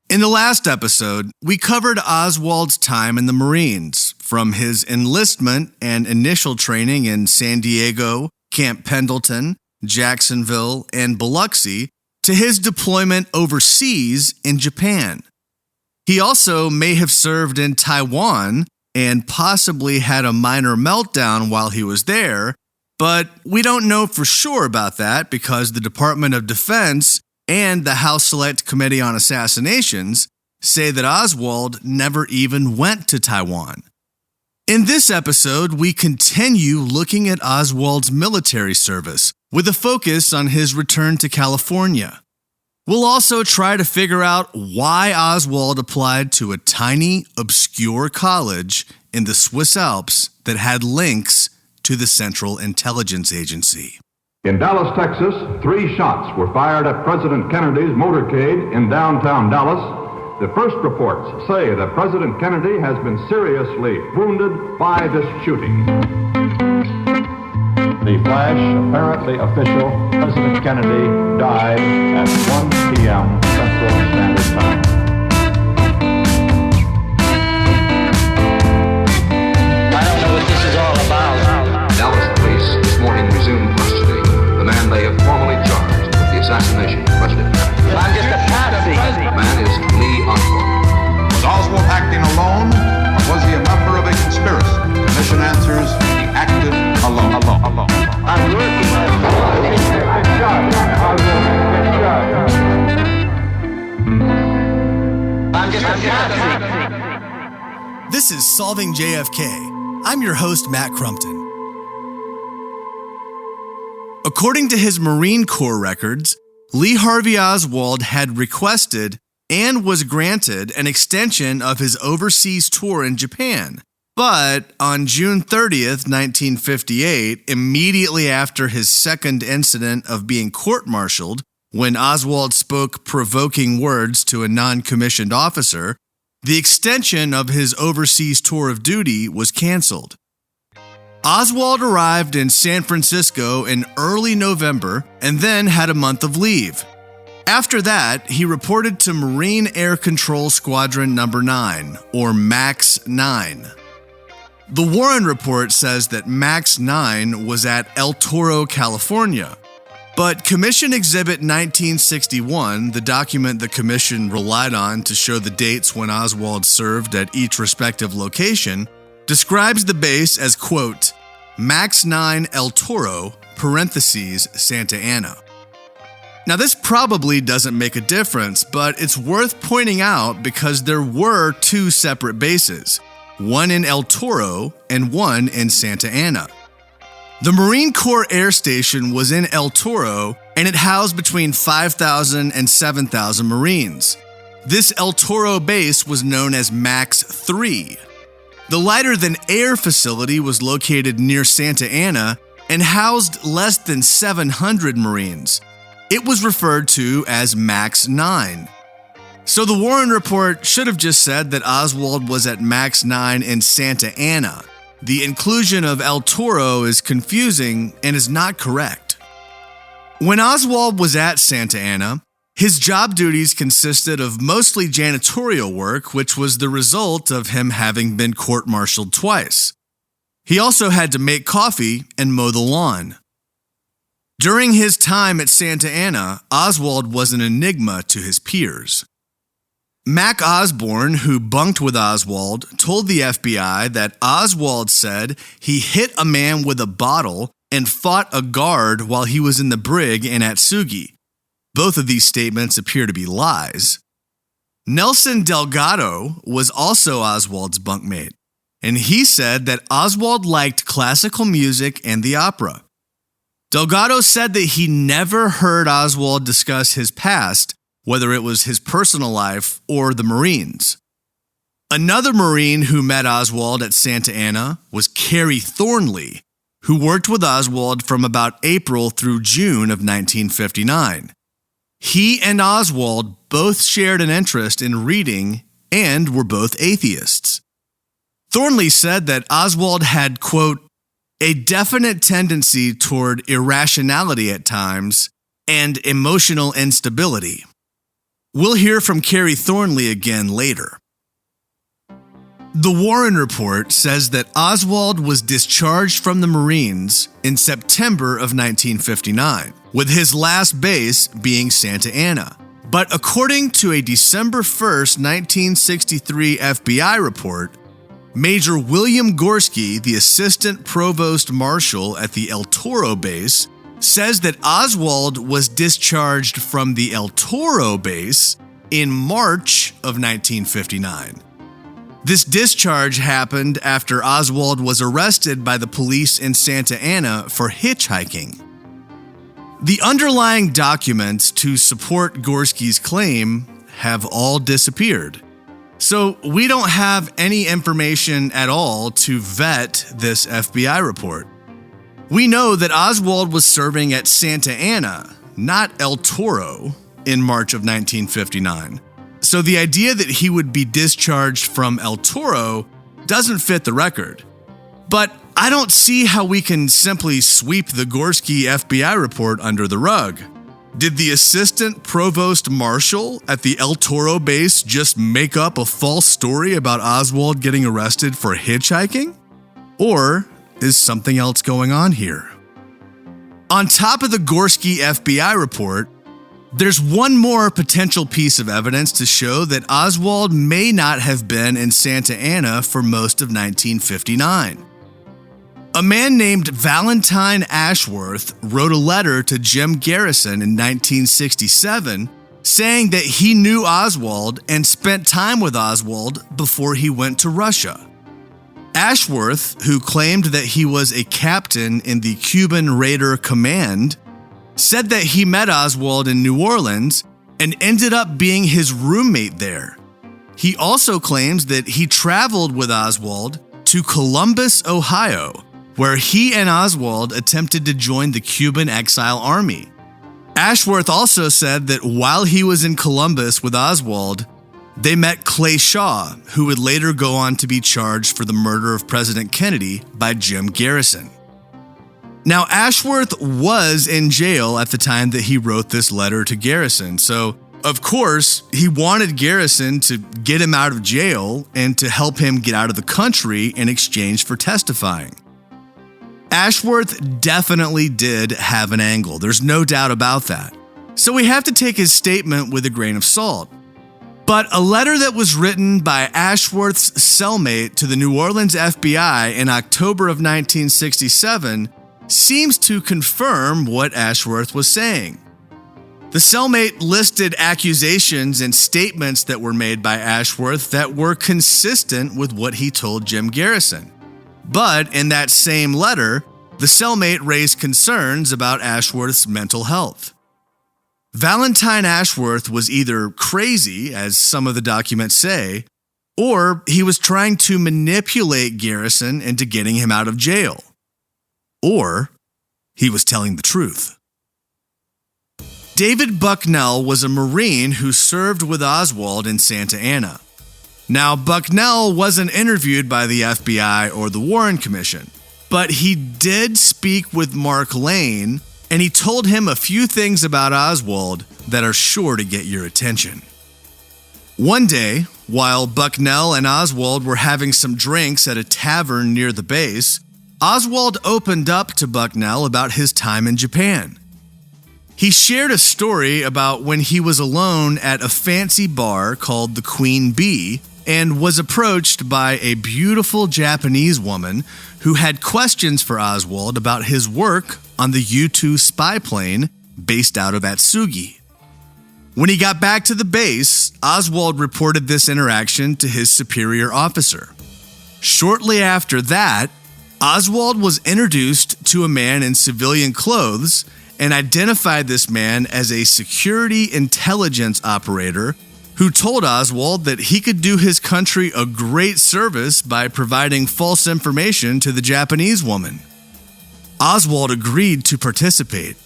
In the last episode, we covered Oswald's time in the Marines, from his enlistment and initial training in San Diego, Camp Pendleton, Jacksonville, and Biloxi, to his deployment overseas in Japan. He also may have served in Taiwan and possibly had a minor meltdown while he was there, but we don't know for sure about that because the Department of Defense and the House Select Committee on Assassinations say that Oswald never even went to Taiwan. In this episode, we continue looking at Oswald's military service with a focus on his return to California. We'll also try to figure out why Oswald applied to a tiny, obscure college in the Swiss Alps that had links to the Central Intelligence Agency. In Dallas, Texas, 3 shots were fired at President Kennedy's motorcade in downtown Dallas. The first reports say that President Kennedy has been seriously wounded by this shooting. The flash, apparently official, President Kennedy died at 1 p.m. Central Standard Time. I don't know what this is all about. Dallas police this morning resumed questioning the man they have formally charged with the assassination of President Kennedy. I'm just a patsy. The man is Lee Oswald. Was Oswald acting alone, or was he a member of a conspiracy? The mission answers, he acted alone. I'm working I'm just a patsy. This is Solving JFK. I'm your host, Matt Crumpton. According to his Marine Corps records, Lee Harvey Oswald had requested and was granted an extension of his overseas tour in Japan. But on June 30th, 1958, immediately after his second incident of being court-martialed, when Oswald spoke provoking words to a non-commissioned officer, the extension of his overseas tour of duty was canceled. Oswald arrived in San Francisco in early November and then had a month of leave. After that, he reported to Marine Air Control Squadron No. 9, or MAX 9. The Warren Report says that MAX 9 was at El Toro, California. But Commission Exhibit 1961, the document the Commission relied on to show the dates when Oswald served at each respective location, describes the base as, quote, MAX 9 El Toro, parentheses, Santa Ana. Now, this probably doesn't make a difference, but it's worth pointing out because there were 2 separate bases, one in El Toro and one in Santa Ana. The Marine Corps Air Station was in El Toro, and it housed between 5,000 and 7,000 Marines. This El Toro base was known as MAX 3. The lighter-than-air facility was located near Santa Ana and housed less than 700 Marines. It was referred to as MAX 9. So the Warren Report should have just said that Oswald was at MAX 9 in Santa Ana. The inclusion of El Toro is confusing and is not correct. When Oswald was at Santa Ana, his job duties consisted of mostly janitorial work, which was the result of him having been court-martialed twice. He also had to make coffee and mow the lawn. During his time at Santa Ana, Oswald was an enigma to his peers. Mac Osborne, who bunked with Oswald, told the FBI that Oswald said he hit a man with a bottle and fought a guard while he was in the brig in Atsugi. Both of these statements appear to be lies. Nelson Delgado was also Oswald's bunkmate, and he said that Oswald liked classical music and the opera. Delgado said that he never heard Oswald discuss his past, whether it was his personal life or the Marines. Another Marine who met Oswald at Santa Ana was Kerry Thornley, who worked with Oswald from about April through June of 1959. He and Oswald both shared an interest in reading and were both atheists. Thornley said that Oswald had, quote, a definite tendency toward irrationality at times and emotional instability. We'll hear from Carrie Thornley again later. The Warren Report says that Oswald was discharged from the Marines in September of 1959, with his last base being Santa Ana. But according to a December 1st, 1963 FBI report, Major William Gorski, the Assistant Provost Marshal at the El Toro base, says that Oswald was discharged from the El Toro base in March of 1959. This discharge happened after Oswald was arrested by the police in Santa Ana for hitchhiking. The underlying documents to support Gorski's claim have all disappeared. So we don't have any information at all to vet this FBI report. We know that Oswald was serving at Santa Ana, not El Toro, in March of 1959. So the idea that he would be discharged from El Toro doesn't fit the record. But I don't see how we can simply sweep the Gorski FBI report under the rug. Did the Assistant Provost Marshal at the El Toro base just make up a false story about Oswald getting arrested for hitchhiking? Or is something else going on here? On top of the Gorski FBI report, there's one more potential piece of evidence to show that Oswald may not have been in Santa Ana for most of 1959. A man named Valentine Ashworth wrote a letter to Jim Garrison in 1967 saying that he knew Oswald and spent time with Oswald before he went to Russia. Ashworth, who claimed that he was a captain in the Cuban Raider Command, said that he met Oswald in New Orleans and ended up being his roommate there. He also claims that he traveled with Oswald to Columbus, Ohio, where he and Oswald attempted to join the Cuban Exile Army. Ashworth also said that while he was in Columbus with Oswald, they met Clay Shaw, who would later go on to be charged for the murder of President Kennedy by Jim Garrison. Now, Ashworth was in jail at the time that he wrote this letter to Garrison, so of course, he wanted Garrison to get him out of jail and to help him get out of the country in exchange for testifying. Ashworth definitely did have an angle, there's no doubt about that. So we have to take his statement with a grain of salt. But a letter that was written by Ashworth's cellmate to the New Orleans FBI in October of 1967 seems to confirm what Ashworth was saying. The cellmate listed accusations and statements that were made by Ashworth that were consistent with what he told Jim Garrison. But in that same letter, the cellmate raised concerns about Ashworth's mental health. Valentine Ashworth was either crazy, as some of the documents say, or he was trying to manipulate Garrison into getting him out of jail. Or he was telling the truth. David Bucknell was a Marine who served with Oswald in Santa Ana. Now, Bucknell wasn't interviewed by the FBI or the Warren Commission, but he did speak with Mark Lane, and he told him a few things about Oswald that are sure to get your attention. One day, while Bucknell and Oswald were having some drinks at a tavern near the base, Oswald opened up to Bucknell about his time in Japan. He shared a story about when he was alone at a fancy bar called the Queen Bee and was approached by a beautiful Japanese woman who had questions for Oswald about his work on the U-2 spy plane based out of Atsugi. When he got back to the base, Oswald reported this interaction to his superior officer. Shortly after that, Oswald was introduced to a man in civilian clothes and identified this man as a security intelligence operator who told Oswald that he could do his country a great service by providing false information to the Japanese woman. Oswald agreed to participate.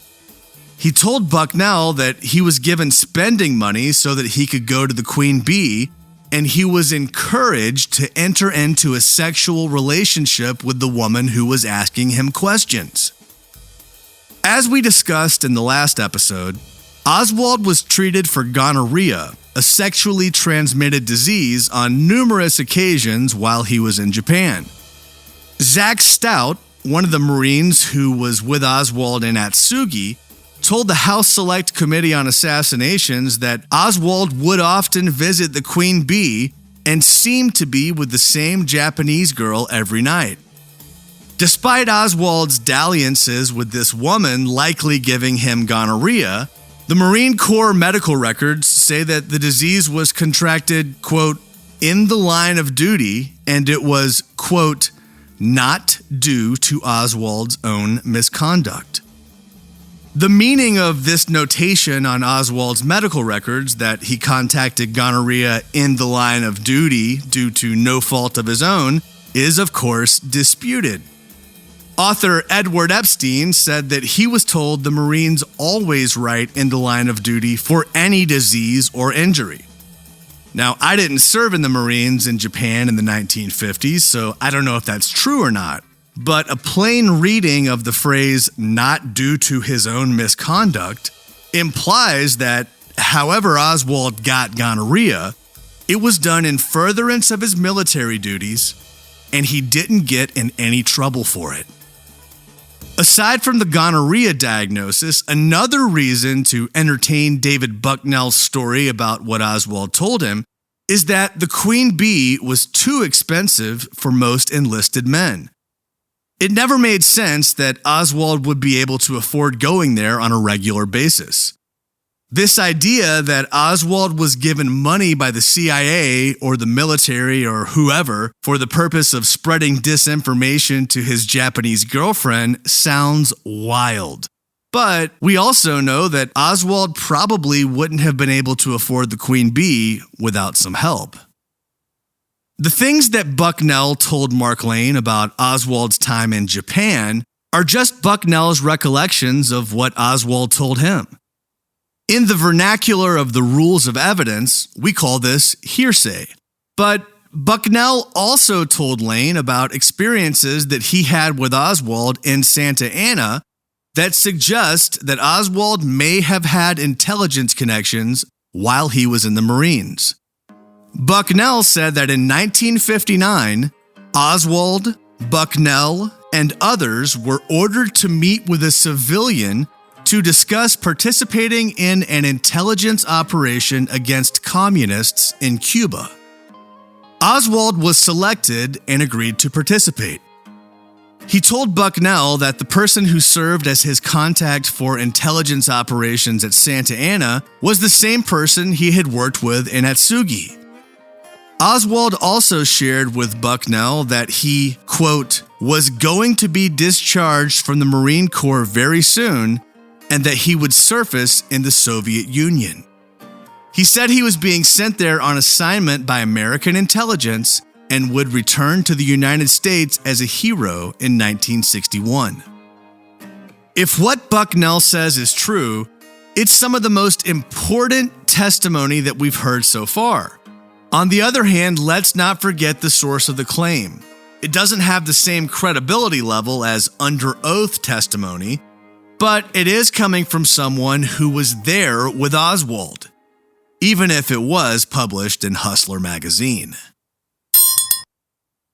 He told Bucknell that he was given spending money so that he could go to the Queen Bee, and he was encouraged to enter into a sexual relationship with the woman who was asking him questions. As we discussed in the last episode, Oswald was treated for gonorrhea a sexually transmitted disease on numerous occasions while he was in Japan. Zach Stout, one of the Marines who was with Oswald in Atsugi, told the House Select Committee on Assassinations that Oswald would often visit the Queen Bee and seemed to be with the same Japanese girl every night. Despite Oswald's dalliances with this woman likely giving him gonorrhea, the Marine Corps medical records say that the disease was contracted, quote, in the line of duty, and it was, quote, not due to Oswald's own misconduct. The meaning of this notation on Oswald's medical records, that he contracted gonorrhea in the line of duty due to no fault of his own, is of course disputed. Author Edward Epstein said that he was told the Marines always write in the line of duty for any disease or injury. Now, I didn't serve in the Marines in Japan in the 1950s, so I don't know if that's true or not. But a plain reading of the phrase not due to his own misconduct implies that however Oswald got gonorrhea, it was done in furtherance of his military duties, and he didn't get in any trouble for it. Aside from the gonorrhea diagnosis, another reason to entertain David Bucknell's story about what Oswald told him is that the Queen Bee was too expensive for most enlisted men. It never made sense that Oswald would be able to afford going there on a regular basis. This idea that Oswald was given money by the CIA or the military or whoever for the purpose of spreading disinformation to his Japanese girlfriend sounds wild. But we also know that Oswald probably wouldn't have been able to afford the Queen Bee without some help. The things that Bucknell told Mark Lane about Oswald's time in Japan are just Bucknell's recollections of what Oswald told him. In the vernacular of the rules of evidence, we call this hearsay. But Bucknell also told Lane about experiences that he had with Oswald in Santa Ana that suggest that Oswald may have had intelligence connections while he was in the Marines. Bucknell said that in 1959, Oswald, Bucknell, and others were ordered to meet with a civilian to discuss participating in an intelligence operation against communists in Cuba. Oswald was selected and agreed to participate. He told Bucknell that the person who served as his contact for intelligence operations at Santa Ana was the same person he had worked with in Atsugi. Oswald also shared with Bucknell that he, quote, was going to be discharged from the Marine Corps very soon and that he would surface in the Soviet Union. He said he was being sent there on assignment by American intelligence and would return to the United States as a hero in 1961. If what Bucknell says is true, it's some of the most important testimony that we've heard so far. On the other hand, let's not forget the source of the claim. It doesn't have the same credibility level as under oath testimony, but it is coming from someone who was there with Oswald, even if it was published in Hustler magazine.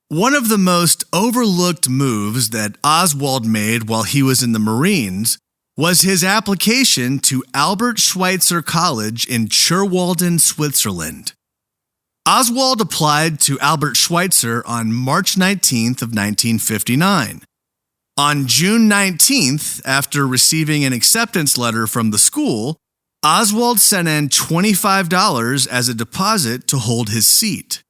One of the most overlooked moves that Oswald made while he was in the Marines was his application to Albert Schweitzer College in Churwalden, Switzerland. Oswald applied to Albert Schweitzer on March 19th of 1959. On June 19th, after receiving an acceptance letter from the school, Oswald sent in $25 as a deposit to hold his seat.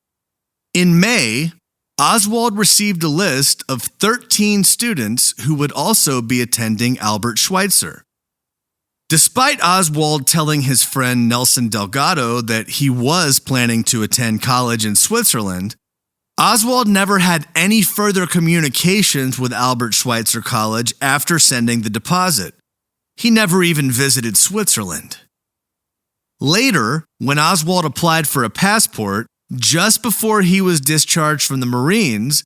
In May, Oswald received a list of 13 students who would also be attending Albert Schweitzer. Despite Oswald telling his friend Nelson Delgado that he was planning to attend college in Switzerland, Oswald never had any further communications with Albert Schweitzer College after sending the deposit. He never even visited Switzerland. Later, when Oswald applied for a passport, just before he was discharged from the Marines,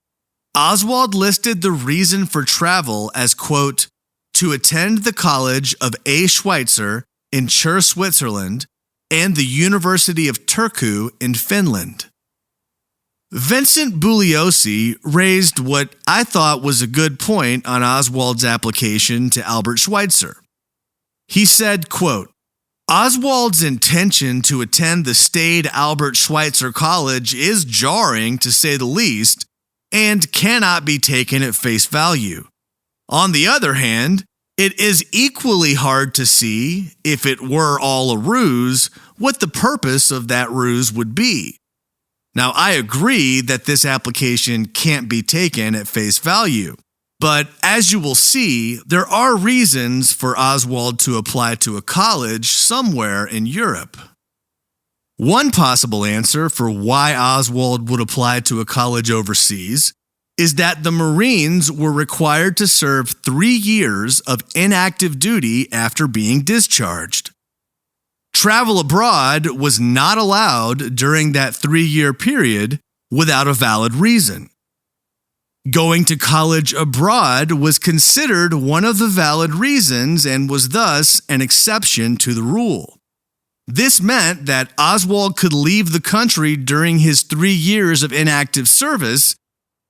Oswald listed the reason for travel as, quote, to attend the College of A. Schweitzer in Chur, Switzerland, and the University of Turku in Finland. Vincent Bugliosi raised what I thought was a good point on Oswald's application to Albert Schweitzer. He said, quote, Oswald's intention to attend the staid Albert Schweitzer College is jarring, to say the least, and cannot be taken at face value. On the other hand, it is equally hard to see, if it were all a ruse, what the purpose of that ruse would be. Now, I agree that this application can't be taken at face value, but as you will see, there are reasons for Oswald to apply to a college somewhere in Europe. One possible answer for why Oswald would apply to a college overseas is that the Marines were required to serve 3 years of inactive duty after being discharged. Travel abroad was not allowed during that 3-year period without a valid reason. Going to college abroad was considered one of the valid reasons and was thus an exception to the rule. This meant that Oswald could leave the country during his 3 years of inactive service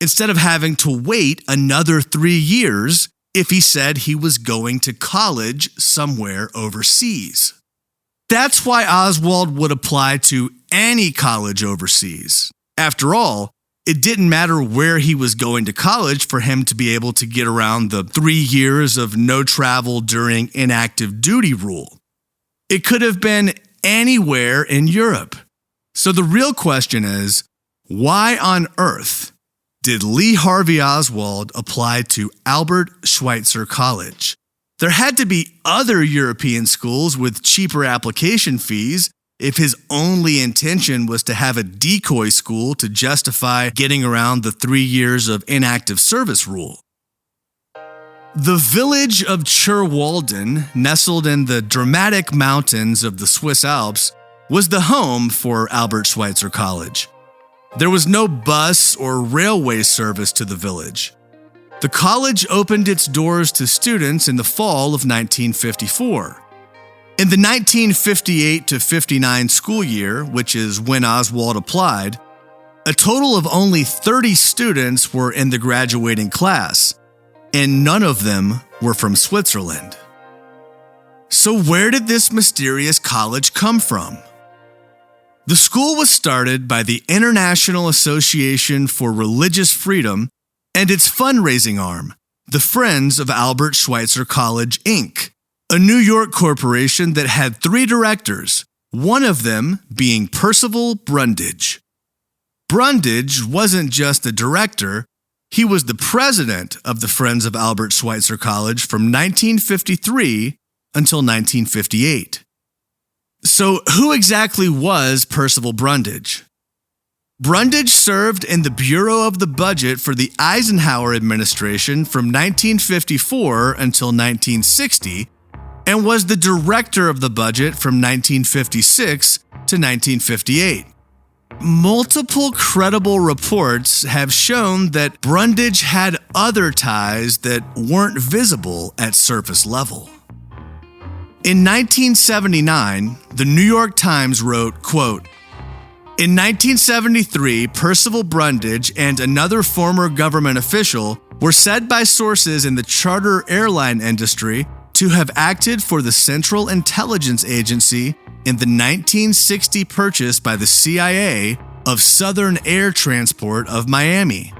instead of having to wait another 3 years if he said he was going to college somewhere overseas. That's why Oswald would apply to any college overseas. After all, it didn't matter where he was going to college for him to be able to get around the 3 years of no travel during inactive duty rule. It could have been anywhere in Europe. So the real question is, why on earth did Lee Harvey Oswald apply to Albert Schweitzer College? There had to be other European schools with cheaper application fees if his only intention was to have a decoy school to justify getting around the 3 years of inactive service rule. The village of Churwalden, nestled in the dramatic mountains of the Swiss Alps, was the home for Albert Schweitzer College. There was no bus or railway service to the village. The college opened its doors to students in the fall of 1954. In the 1958 to 59 school year, which is when Oswald applied, a total of only 30 students were in the graduating class, and none of them were from Switzerland. So where did this mysterious college come from? The school was started by the International Association for Religious Freedom and its fundraising arm, the Friends of Albert Schweitzer College, Inc., a New York corporation that had 3 directors, one of them being Percival Brundage. Brundage wasn't just a director, he was the president of the Friends of Albert Schweitzer College from 1953 until 1958. So who exactly was Percival Brundage? Brundage served in the Bureau of the Budget for the Eisenhower administration from 1954 until 1960 and was the director of the budget from 1956 to 1958. Multiple credible reports have shown that Brundage had other ties that weren't visible at surface level. In 1979, the New York Times wrote, quote, in 1973, Percival Brundage and another former government official were said by sources in the charter airline industry to have acted for the Central Intelligence Agency in the 1960 purchase by the CIA of Southern Air Transport of Miami.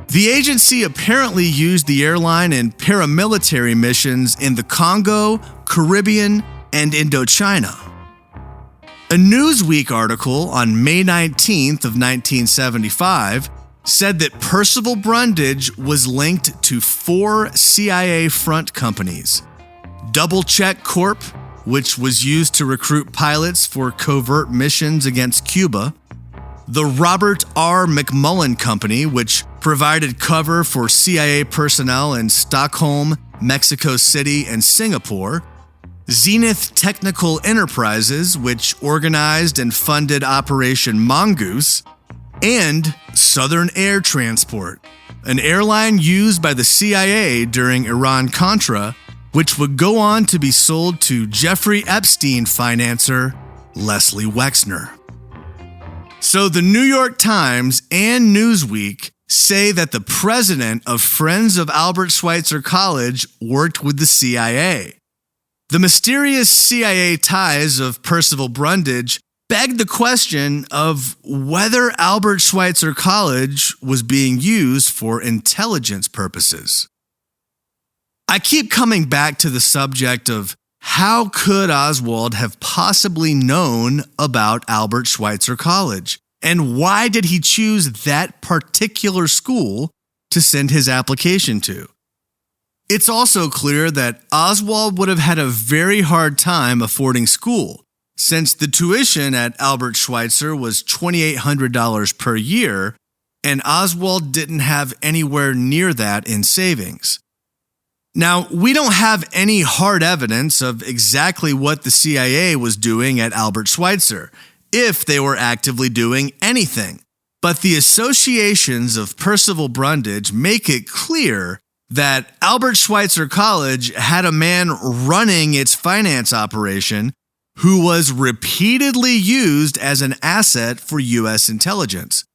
The agency apparently used the airline in paramilitary missions in the Congo, Caribbean, and Indochina. A Newsweek article on May 19th of 1975 said that Percival Brundage was linked to 4 CIA front companies: Double Check Corp., which was used to recruit pilots for covert missions against Cuba; the Robert R. McMullen Company, which provided cover for CIA personnel in Stockholm, Mexico City, and Singapore; Zenith Technical Enterprises, which organized and funded Operation Mongoose; and Southern Air Transport, an airline used by the CIA during Iran-Contra, which would go on to be sold to Jeffrey Epstein financer Leslie Wexner. So the New York Times and Newsweek say that the president of Friends of Albert Schweitzer College worked with the CIA. The mysterious CIA ties of Percival Brundage begged the question of whether Albert Schweitzer College was being used for intelligence purposes. I keep coming back to the subject of how could Oswald have possibly known about Albert Schweitzer College, and why did he choose that particular school to send his application to? It's also clear that Oswald would have had a very hard time affording school, since the tuition at Albert Schweitzer was $2,800 per year, and Oswald didn't have anywhere near that in savings. Now, we don't have any hard evidence of exactly what the CIA was doing at Albert Schweitzer, if they were actively doing anything. But the associations of Percival Brundage make it clear that Albert Schweitzer College had a man running its finance operation who was repeatedly used as an asset for U.S. intelligence.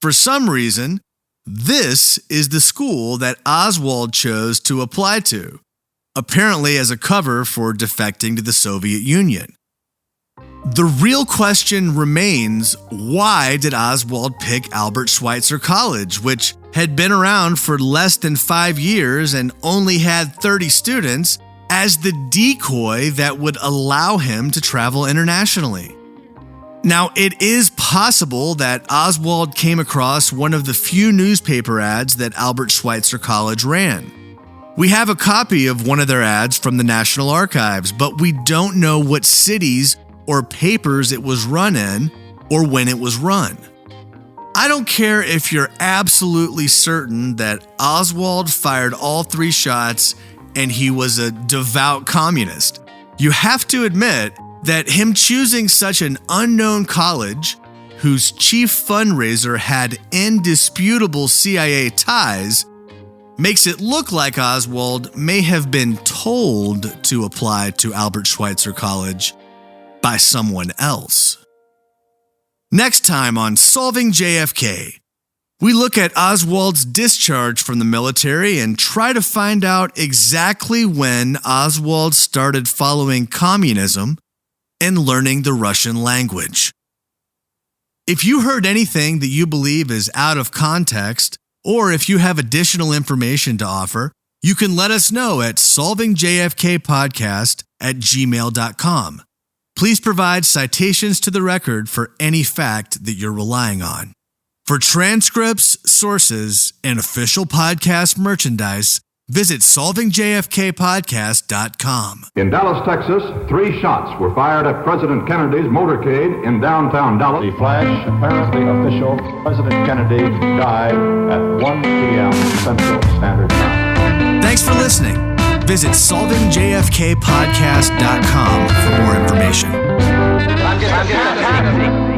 For some reason, this is the school that Oswald chose to apply to, apparently as a cover for defecting to the Soviet Union. The real question remains, why did Oswald pick Albert Schweitzer College, which had been around for less than 5 years and only had 30 students, as the decoy that would allow him to travel internationally? Now, it is possible that Oswald came across one of the few newspaper ads that Albert Schweitzer College ran. We have a copy of one of their ads from the National Archives, but we don't know what cities or papers it was run in or when it was run. I don't care if you're absolutely certain that Oswald fired all 3 shots and he was a devout communist. You have to admit that him choosing such an unknown college, whose chief fundraiser had indisputable CIA ties, makes it look like Oswald may have been told to apply to Albert Schweitzer College by someone else. Next time on Solving JFK, we look at Oswald's discharge from the military and try to find out exactly when Oswald started following communism and learning the Russian language. If you heard anything that you believe is out of context, or if you have additional information to offer, you can let us know at solvingjfkpodcast@gmail.com. Please provide citations to the record for any fact that you're relying on. For transcripts, sources, and official podcast merchandise, visit solvingjfkpodcast.com. In Dallas, Texas, 3 shots were fired at President Kennedy's motorcade in downtown Dallas. The flash, apparently official. President Kennedy died at 1 p.m. Central Standard Time. Thanks for listening. Visit solvingjfkpodcast.com for more information. I'm just